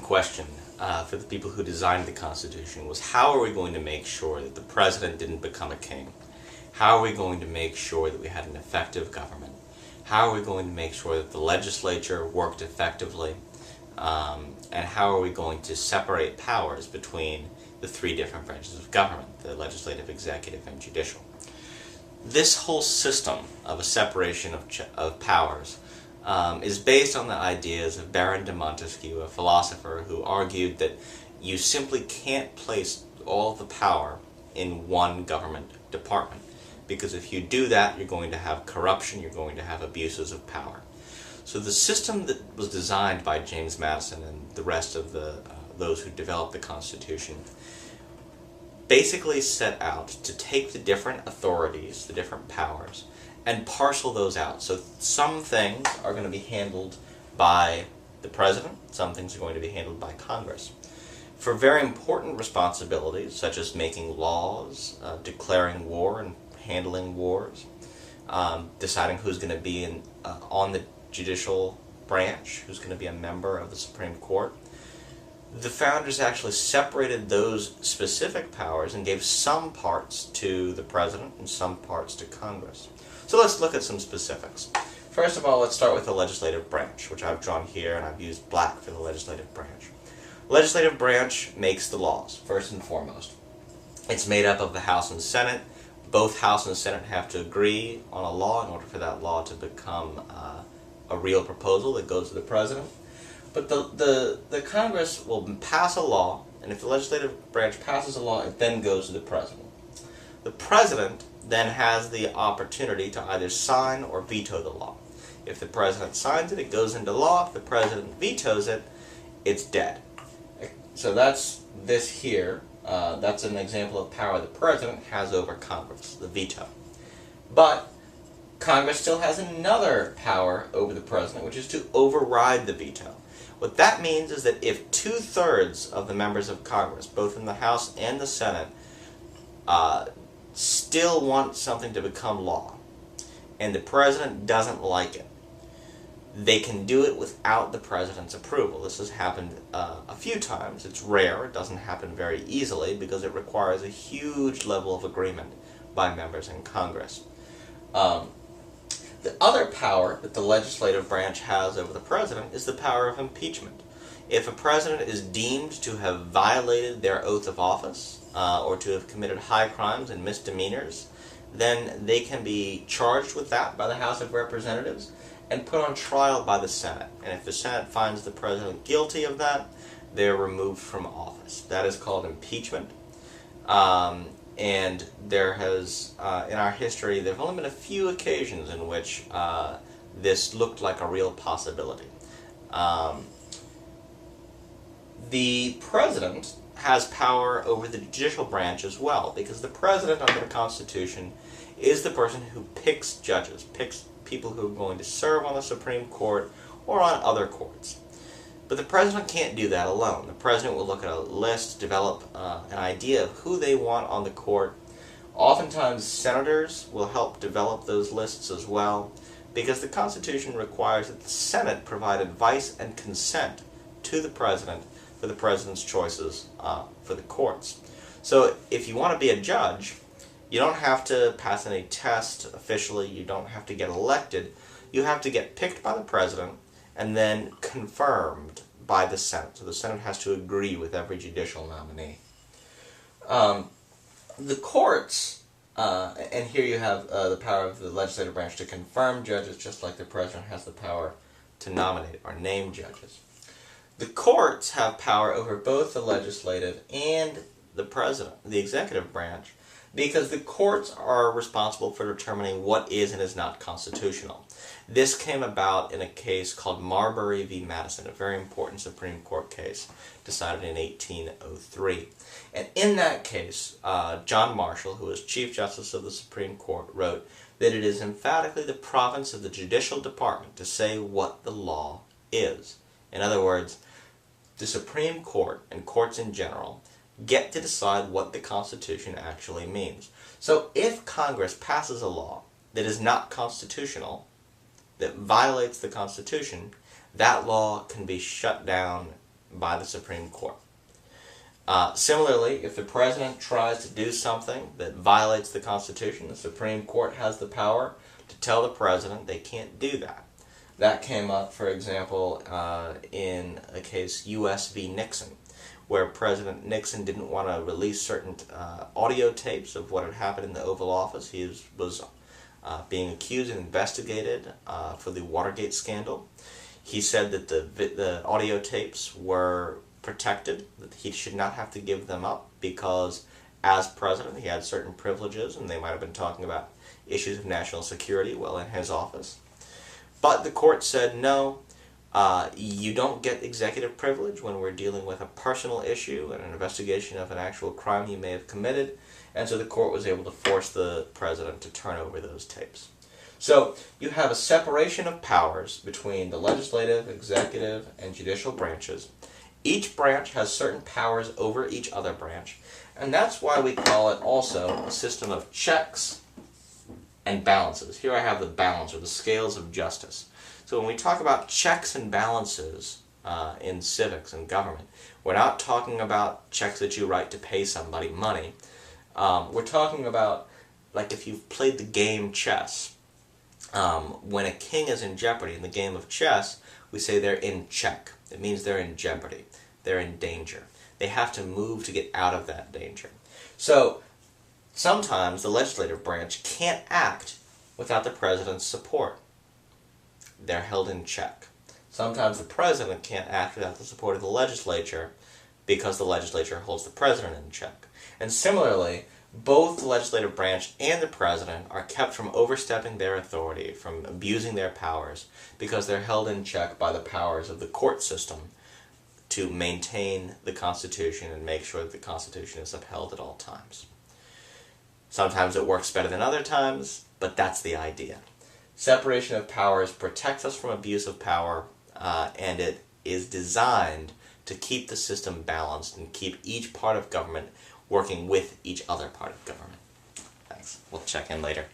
question for the people who designed the Constitution was, how are we going to make sure that the president didn't become a king? How are we going to make sure that we had an effective government? How are we going to make sure that the legislature worked effectively? And how are we going to separate powers between the three different branches of government, the legislative, executive, and judicial? This whole system of a separation of powers is based on the ideas of Baron de Montesquieu, a philosopher who argued that you simply can't place all of the power in one government department, because if you do that, you're going to have corruption, you're going to have abuses of power. So the system that was designed by James Madison and the rest of those who developed the Constitution basically set out to take the different authorities, the different powers, and parcel those out. So some things are going to be handled by the president, some things are going to be handled by Congress. For very important responsibilities, such as making laws, declaring war and handling wars, deciding who's going to be on the judicial branch, who's going to be a member of the Supreme Court, the founders actually separated those specific powers and gave some parts to the president and some parts to Congress. So let's look at some specifics. First of all, let's start with the legislative branch, which I've drawn here, and I've used black for the legislative branch. The legislative branch makes the laws, first and foremost. It's made up of the House and Senate. Both House and Senate have to agree on a law in order for that law to become a real proposal that goes to the president. But the Congress will pass a law, and if the legislative branch passes a law, it then goes to the president. The president then has the opportunity to either sign or veto the law. If the president signs it, it goes into law. If the president vetoes it, it's dead. So that's this here. That's an example of power the president has over Congress, the veto. But Congress still has another power over the president, which is to override the veto. What that means is that if 2/3 of the members of Congress, both in the House and the Senate, still want something to become law, and the president doesn't like it, they can do it without the president's approval. This has happened a few times. It's rare. It doesn't happen very easily because it requires a huge level of agreement by members in Congress. The other power that the legislative branch has over the president is the power of impeachment. If a president is deemed to have violated their oath of office or to have committed high crimes and misdemeanors, then they can be charged with that by the House of Representatives and put on trial by the Senate. And if the Senate finds the president guilty of that, they're removed from office. That is called impeachment. And there has, in our history, there have only been a few occasions in which this looked like a real possibility. The president has power over the judicial branch as well, because the president under the Constitution is the person who picks judges, picks people who are going to serve on the Supreme Court or on other courts. But the president can't do that alone. The president will look at a list, develop an idea of who they want on the court. Oftentimes senators will help develop those lists as well, because the Constitution requires that the Senate provide advice and consent to the president for the president's choices for the courts. So if you want to be a judge, you don't have to pass any test officially, you don't have to get elected, you have to get picked by the president and then confirmed by the Senate. So the Senate has to agree with every judicial nominee. The courts, and here you have the power of the legislative branch to confirm judges, just like the president has the power to nominate or name judges. The courts have power over both the legislative and the president, the executive branch, because the courts are responsible for determining what is and is not constitutional. This came about in a case called Marbury v. Madison, a very important Supreme Court case decided in 1803. And in that case, John Marshall, who was Chief Justice of the Supreme Court, wrote that it is emphatically the province of the judicial department to say what the law is. In other words, the Supreme Court and courts in general get to decide what the Constitution actually means. So if Congress passes a law that is not constitutional, that violates the Constitution, that law can be shut down by the Supreme Court. Similarly, if the president tries to do something that violates the Constitution, the Supreme Court has the power to tell the president they can't do that. That came up, for example, in a case U.S. v. Nixon, where President Nixon didn't want to release certain audio tapes of what had happened in the Oval Office. He was being accused and investigated for the Watergate scandal. He said that the audio tapes were protected, that he should not have to give them up because as president he had certain privileges and they might have been talking about issues of national security while in his office. But the court said no, you don't get executive privilege when we're dealing with a personal issue and an investigation of an actual crime he may have committed, and so the court was able to force the president to turn over those tapes. So you have a separation of powers between the legislative, executive, and judicial branches. Each branch has certain powers over each other branch, and that's why we call it also a system of checks and balances. Here I have the balance, or the scales of justice. So when we talk about checks and balances in civics and government, we're not talking about checks that you write to pay somebody money. We're talking about, like if you've played the game chess, when a king is in jeopardy in the game of chess, we say they're in check. It means they're in jeopardy. They're in danger. They have to move to get out of that danger. So sometimes the legislative branch can't act without the president's support. They're held in check. Sometimes the president can't act without the support of the legislature because the legislature holds the president in check. And similarly, both the legislative branch and the president are kept from overstepping their authority, from abusing their powers, because they're held in check by the powers of the court system to maintain the Constitution and make sure that the Constitution is upheld at all times. Sometimes it works better than other times, but that's the idea. Separation of powers protects us from abuse of power, and it is designed to keep the system balanced and keep each part of government working with each other part of government. Thanks. We'll check in later.